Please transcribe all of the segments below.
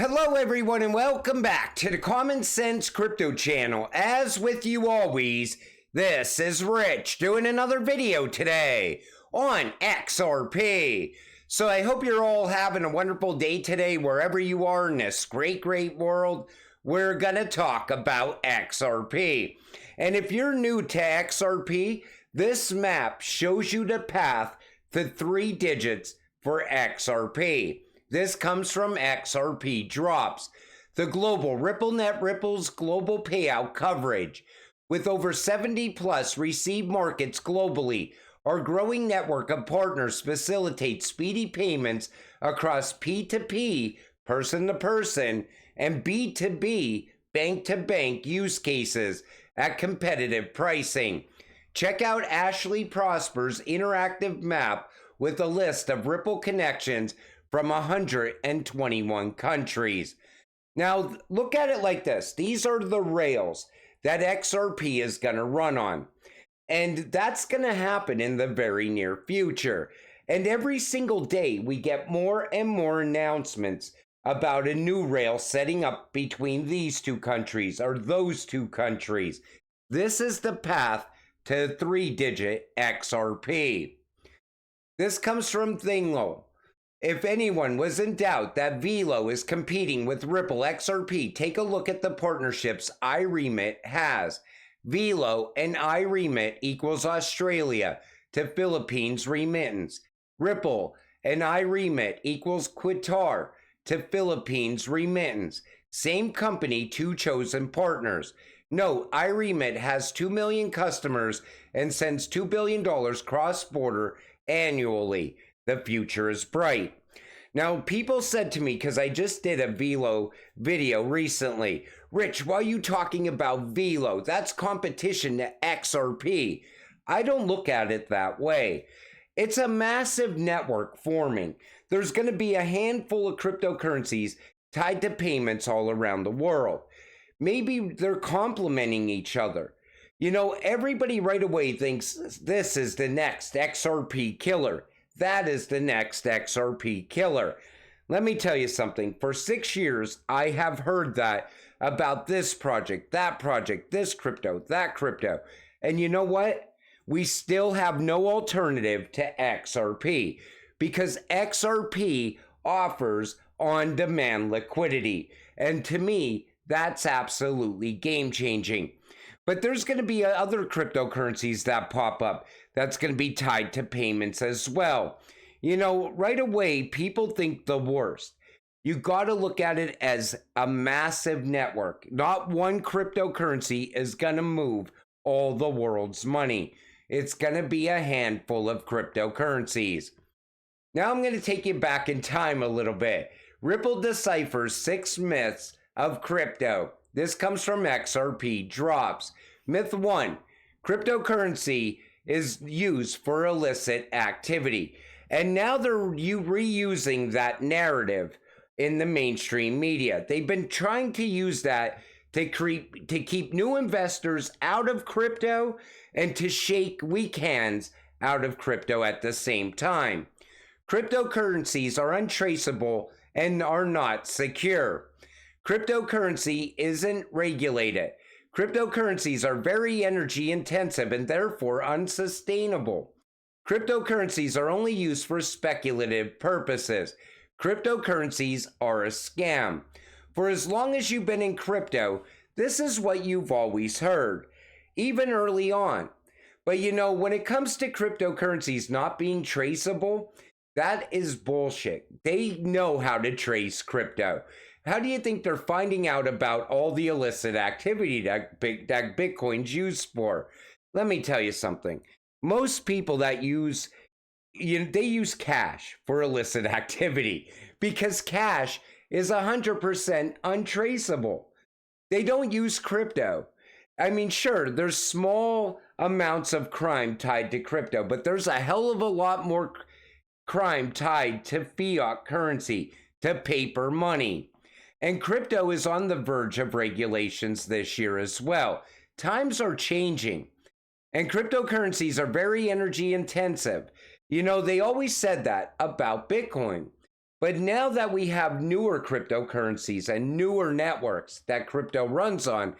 Hello everyone and welcome back to the Common Sense Crypto channel. As with you always, this is Rich doing another video today on XRP. So I hope you're all having a wonderful day today wherever you are in this great world. We're gonna talk about XRP. And if you're new to XRP, this map shows you the path to 3 digits for XRP. This comes from XRP Drops, the global RippleNet Ripple's global payout coverage. With over 70 plus received markets globally, our growing network of partners facilitates speedy payments across P2P, person-to-person, and B2B, bank-to-bank use cases at competitive pricing. Check out Ashley Prosper's interactive map with a list of Ripple connections from 121 countries. Now, look at it like this. These are the rails that XRP is going to run on. And that's going to happen in the very near future. And every single day, we get more and more announcements about a new rail setting up between these two countries or those two countries. This is the path to 3-digit XRP. This comes from Thinglo. If anyone was in doubt that Velo is competing with Ripple XRP, take a look at the partnerships iRemit has. Velo and iRemit equals Australia to Philippines remittance. Ripple and iRemit equals Qatar to Philippines remittance. Same company, two chosen partners. Note, iRemit has 2 million customers and sends $2 billion cross-border annually. The future is bright. Now, people said to me, because I just did a Velo video recently, Rich, why are you talking about Velo? That's competition to XRP. I don't look at it that way. It's a massive network forming. There's going to be a handful of cryptocurrencies tied to payments all around the world. Maybe they're complementing each other. You know, everybody right away thinks this is the next XRP killer. That is the next XRP killer. Let me tell you something. For 6 years, I have heard that about this project, this crypto, that crypto. And you know what? We still have no alternative to XRP because XRP offers on-demand liquidity. And to me, that's absolutely game-changing. But there's going to be other cryptocurrencies that pop up that's going to be tied to payments as well. You know, right away, people think the worst. You got to look at it as a massive network. Not one cryptocurrency is going to move all the world's money. It's going to be a handful of cryptocurrencies. Now I'm going to take you back in time a little bit. Ripple deciphers 6 myths of crypto. This comes from XRP Drops. Myth 1, cryptocurrency is used for illicit activity. And now they're reusing that narrative in the mainstream media. They've been trying to use that to keep new investors out of crypto and to shake weak hands out of crypto at the same time. Cryptocurrencies are untraceable and are not secure. Cryptocurrency isn't regulated. Cryptocurrencies are very energy intensive and therefore unsustainable. Cryptocurrencies are only used for speculative purposes. Cryptocurrencies are a scam. For as long as you've been in crypto, this is what you've always heard, even early on. But you know, when it comes to cryptocurrencies not being traceable, that is bullshit. They know how to trace crypto. How do you think they're finding out about all the illicit activity that Bitcoin's used for? Let me tell you something. Most people that use, they use cash for illicit activity because cash is 100% untraceable. They don't use crypto. I mean, sure, there's small amounts of crime tied to crypto, but there's a hell of a lot more crime tied to fiat currency, to paper money. And crypto is on the verge of regulations this year as well. Times are changing. And cryptocurrencies are very energy intensive. You know, they always said that about Bitcoin. But now that we have newer cryptocurrencies and newer networks that crypto runs on,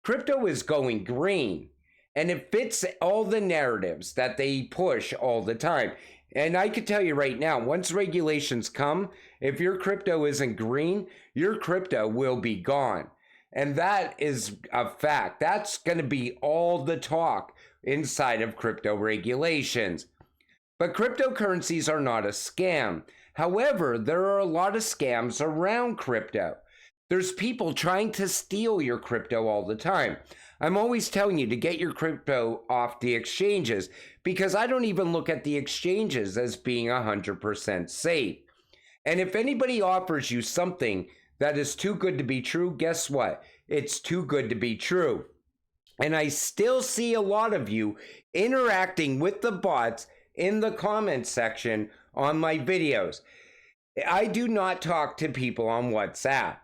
crypto is going green. And it fits all the narratives that they push all the time. And I can tell you right now, once regulations come, if your crypto isn't green, your crypto will be gone. And that is a fact. That's going to be all the talk inside of crypto regulations. But cryptocurrencies are not a scam. However, there are a lot of scams around crypto. There's people trying to steal your crypto all the time. I'm always telling you to get your crypto off the exchanges because I don't even look at the exchanges as being 100% safe. And if anybody offers you something that is too good to be true, guess what? It's too good to be true. And I still see a lot of you interacting with the bots in the comment section on my videos. I do not talk to people on WhatsApp.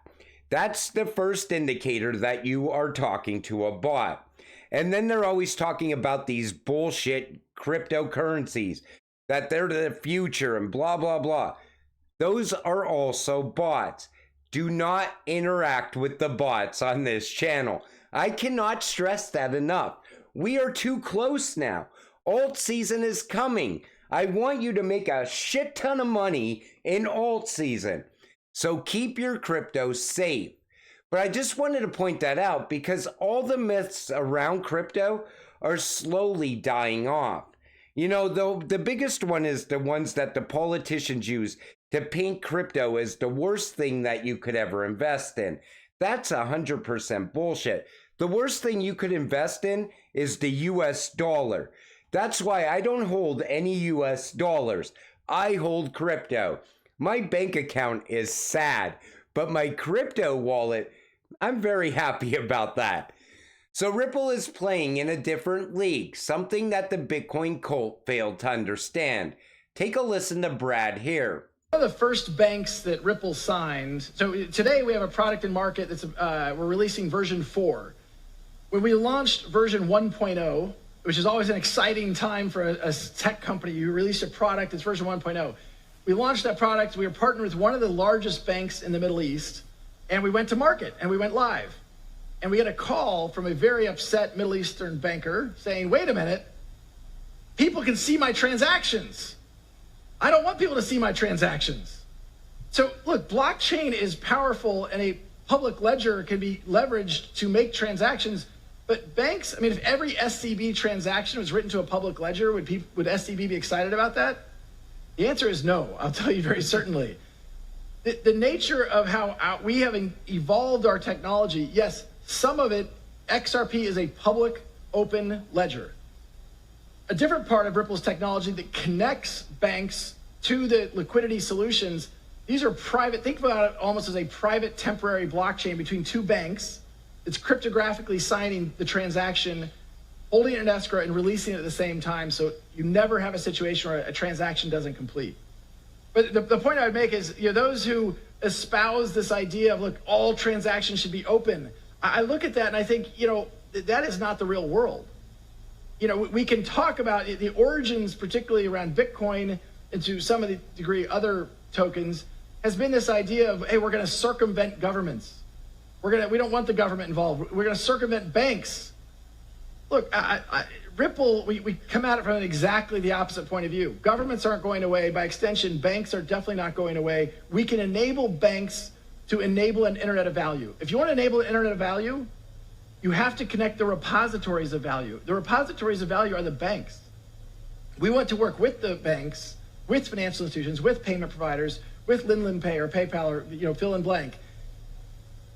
That's the first indicator that you are talking to a bot. And then they're always talking about these bullshit cryptocurrencies, that they're the future and blah, blah, blah. Those are also bots. Do not interact with the bots on this channel. I cannot stress that enough. We are too close now. Alt season is coming. I want you to make a shit ton of money in alt season. So keep your crypto safe. But I just wanted to point that out because all the myths around crypto are slowly dying off. You know, the biggest one is the ones that the politicians use to paint crypto as the worst thing that you could ever invest in. That's 100% bullshit. The worst thing you could invest in is the US dollar. That's why I don't hold any US dollars. I hold crypto. My bank account is sad, but my crypto wallet, I'm very happy about that. So Ripple is playing in a different league, something that the Bitcoin cult failed to understand. Take a listen to Brad here. One of the first banks that Ripple signed. So today we have a product in market that's we're releasing version 4. When we launched version 1.0, which is always an exciting time for a tech company, you release a product, it's version 1.0. We launched that product, we were partnered with one of the largest banks in the Middle East, and we went to market and we went live. And we had a call from a very upset Middle Eastern banker saying, wait a minute, people can see my transactions. I don't want people to see my transactions. So look, blockchain is powerful and a public ledger can be leveraged to make transactions, but banks, I mean, if every SCB transaction was written to a public ledger, would SCB be excited about that? The answer is no, I'll tell you very certainly. The nature of how we have evolved our technology, yes, some of it, XRP is a public open ledger. A different part of Ripple's technology that connects banks to the liquidity solutions, these are private, think about it almost as a private temporary blockchain between two banks. It's cryptographically signing the transaction, holding it in escrow and releasing it at the same time, so you never have a situation where a transaction doesn't complete. But the point I would make is, you know, those who espouse this idea of, look, all transactions should be open, I look at that and I think, you know, that is not the real world. You know, we can talk about the origins, particularly around Bitcoin and to some of the degree other tokens, has been this idea of, hey, we're going to circumvent governments. We don't want the government involved. We're going to circumvent banks. Look, Ripple, we come at it from exactly the opposite point of view. Governments aren't going away. By extension, banks are definitely not going away. We can enable banks to enable an internet of value. If you want to enable an internet of value, you have to connect the repositories of value. The repositories of value are the banks. We want to work with the banks, with financial institutions, with payment providers, with Linlen Pay or PayPal or, you know, fill in blank,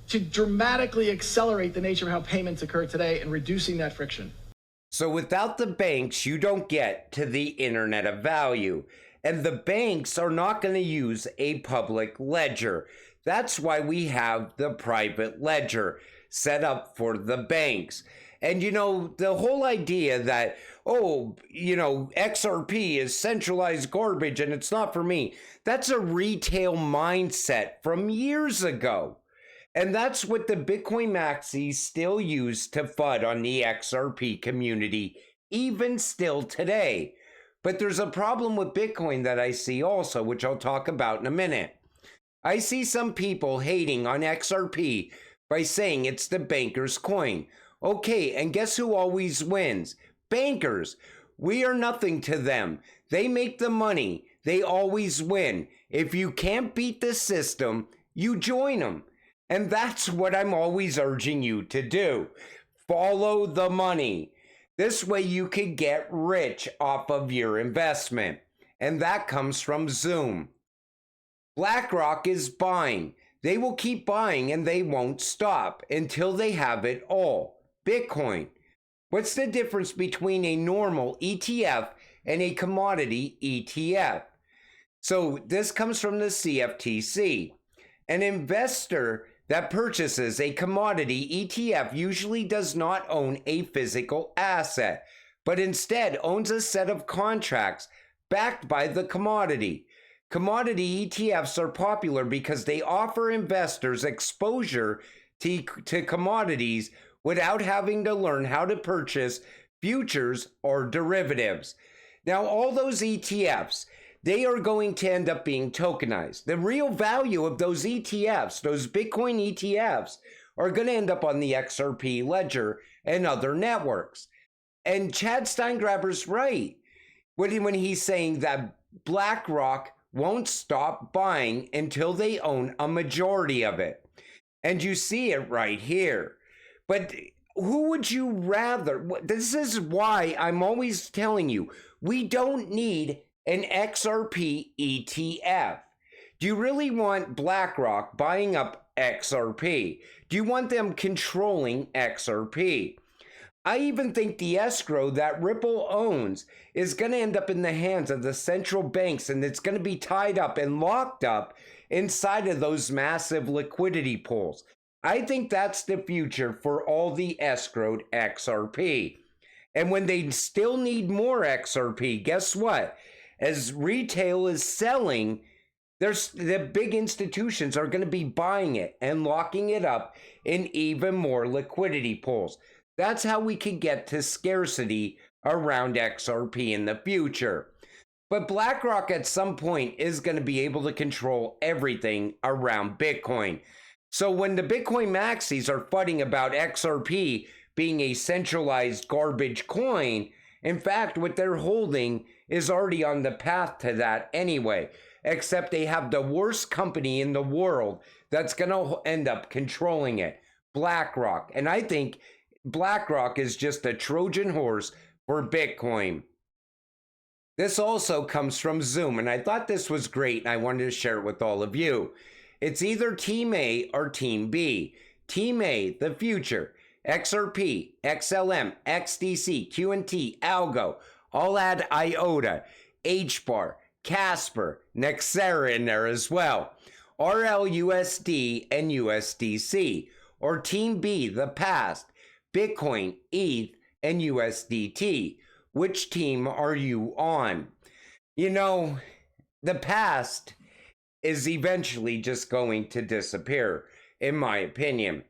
to dramatically accelerate the nature of how payments occur today and reducing that friction. So without the banks, you don't get to the internet of value. And the banks are not going to use a public ledger. That's why we have the private ledger set up for the banks. And, you know, the whole idea that, oh, you know, XRP is centralized garbage and it's not for me. That's a retail mindset from years ago. And that's what the Bitcoin maxis still use to FUD on the XRP community, even still today. But there's a problem with Bitcoin that I see also, which I'll talk about in a minute. I see some people hating on XRP by saying it's the banker's coin. Okay, and guess who always wins? Bankers. We are nothing to them. They make the money. They always win. If you can't beat the system, you join them. And that's what I'm always urging you to do. Follow the money. This way you can get rich off of your investment. And that comes from Zoom. BlackRock is buying. They will keep buying and they won't stop until they have it all. Bitcoin. What's the difference between a normal ETF and a commodity ETF? So this comes from the CFTC. An investor that purchases a commodity ETF usually does not own a physical asset, but instead owns a set of contracts backed by the commodity. Commodity ETFs are popular because they offer investors exposure to commodities without having to learn how to purchase futures or derivatives. Now, all those ETFs, they are going to end up being tokenized. The real value of those ETFs, those Bitcoin ETFs, are going to end up on the XRP ledger and other networks. And Chad Steingraber's right when he's saying that BlackRock won't stop buying until they own a majority of it. And you see it right here. But who would you rather? This is why I'm always telling you, we don't need an XRP ETF. Do you really want BlackRock buying up XRP? Do you want them controlling XRP? I even think the escrow that Ripple owns is going to end up in the hands of the central banks, and it's going to be tied up and locked up inside of those massive liquidity pools. I think that's the future for all the escrowed XRP. And when they still need more XRP, guess what? As retail is selling, the big institutions are going to be buying it and locking it up in even more liquidity pools. That's how we can get to scarcity around XRP in the future. But BlackRock at some point is going to be able to control everything around Bitcoin. So when the Bitcoin maxis are fighting about XRP being a centralized garbage coin, in fact, what they're holding is already on the path to that anyway, except they have the worst company in the world that's going to end up controlling it, BlackRock. And I think BlackRock is just a Trojan horse for Bitcoin. This also comes from Zoom, and I thought this was great, and I wanted to share it with all of you. It's either Team A or Team B. Team A, the future, XRP, XLM, XDC, QNT, Algo, I'll add IOTA, HBAR, Casper, Nexera in there as well, RLUSD, and USDC. Or Team B, the past, Bitcoin, ETH, and USDT. Which team are you on? You know, the past is eventually just going to disappear, in my opinion.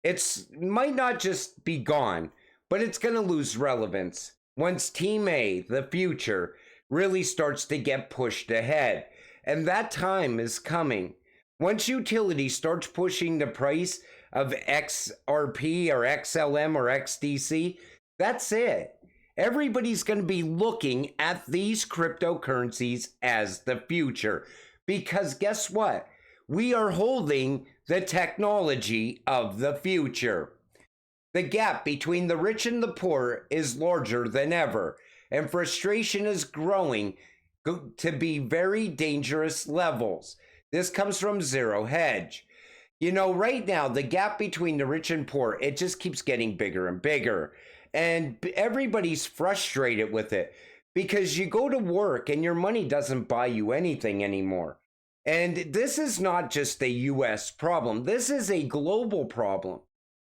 It might not just be gone, but it's going to lose relevance once Team A, the future, really starts to get pushed ahead. And that time is coming. Once utility starts pushing the price of XRP or XLM or XDC, that's it. Everybody's going to be looking at these cryptocurrencies as the future. Because guess what? We are holding the technology of the future. The gap between the rich and the poor is larger than ever, and frustration is growing to be very dangerous levels. This comes from Zero Hedge. You know, right now, the gap between the rich and poor, it just keeps getting bigger and bigger. And everybody's frustrated with it because you go to work and your money doesn't buy you anything anymore. And this is not just a US problem. This is a global problem.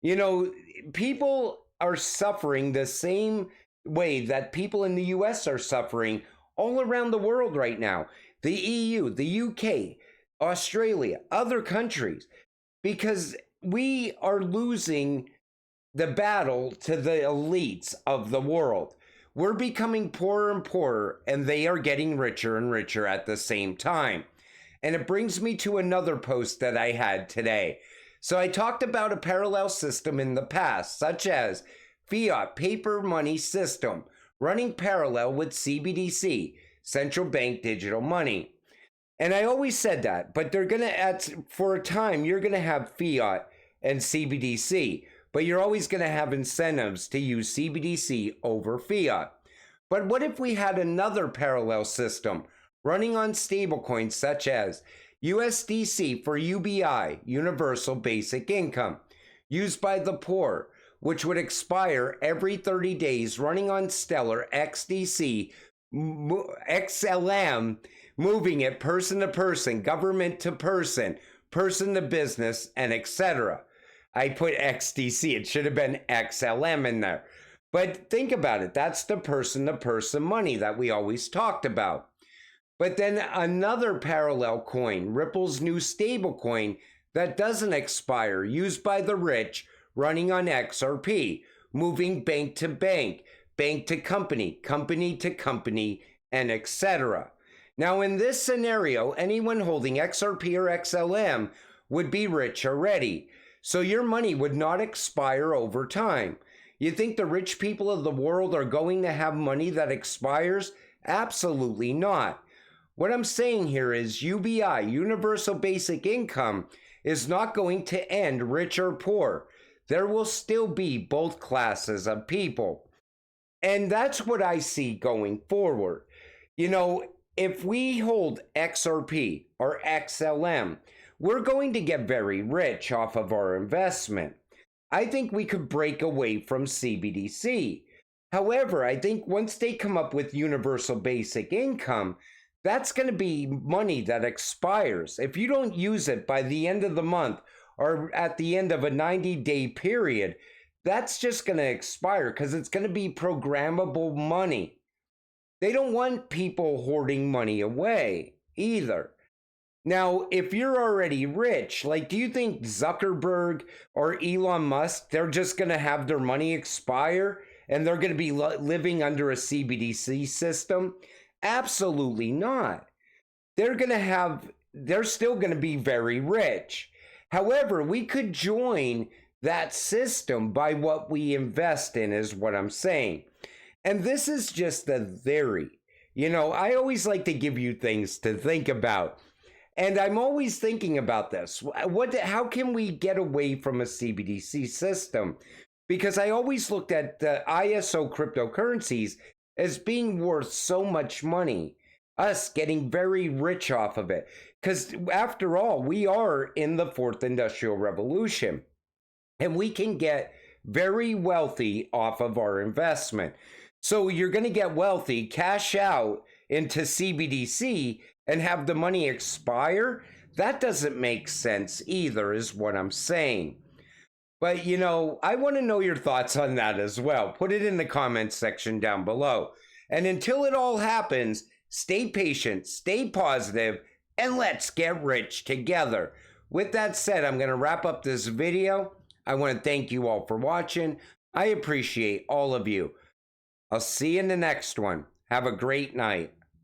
You know, people are suffering the same way that people in the US are suffering all around the world right now. The EU, the UK, Australia, other countries, because we are losing the battle to the elites of the world. We're becoming poorer and poorer, and they are getting richer and richer at the same time. And it brings me to another post that I had today. So I talked about a parallel system in the past, such as fiat paper money system, running parallel with CBDC, central bank digital money. And I always said that, but they're going to, for a time, you're going to have fiat and CBDC, but you're always going to have incentives to use CBDC over fiat. But what if we had another parallel system running on stablecoins such as USDC for UBI, Universal Basic Income, used by the poor, which would expire every 30 days, running on Stellar XDC, XLM, moving it person to person, government to person, person to business, and etc. I put XDC, it should have been XLM in there. But think about it, that's the person to person money that we always talked about. But then another parallel coin, Ripple's new stable coin that doesn't expire, used by the rich, running on XRP, moving bank to bank, bank to company, company to company, and etc. Now in this scenario, anyone holding XRP or XLM would be rich already, so your money would not expire over time. You think the rich people of the world are going to have money that expires? Absolutely not. What I'm saying here is UBI, Universal Basic Income, is not going to end rich or poor. There will still be both classes of people. And that's what I see going forward. You know, if we hold XRP or XLM, we're going to get very rich off of our investment. I think we could break away from CBDC. However, I think once they come up with Universal Basic Income, that's going to be money that expires. If you don't use it by the end of the month or at the end of a 90-day period, that's just going to expire because it's going to be programmable money. They don't want people hoarding money away either. Now, if you're already rich, like, do you think Zuckerberg or Elon Musk, they're just going to have their money expire and they're going to be living under a CBDC system? Absolutely not. They're still going to be very rich. However, we could join that system by what we invest in, is what I'm saying. And this is just a theory. You know, I always like to give you things to think about. And I'm always thinking about this. How can we get away from a CBDC system? Because I always looked at the ISO cryptocurrencies as being worth so much money, us getting very rich off of it. Because after all, we are in the fourth industrial revolution, and we can get very wealthy off of our investment. So you're going to get wealthy, cash out into CBDC, and have the money expire? That doesn't make sense either, is what I'm saying. But, you know, I want to know your thoughts on that as well. Put it in the comments section down below. And until it all happens, stay patient, stay positive, and let's get rich together. With that said, I'm going to wrap up this video. I want to thank you all for watching. I appreciate all of you. I'll see you in the next one. Have a great night.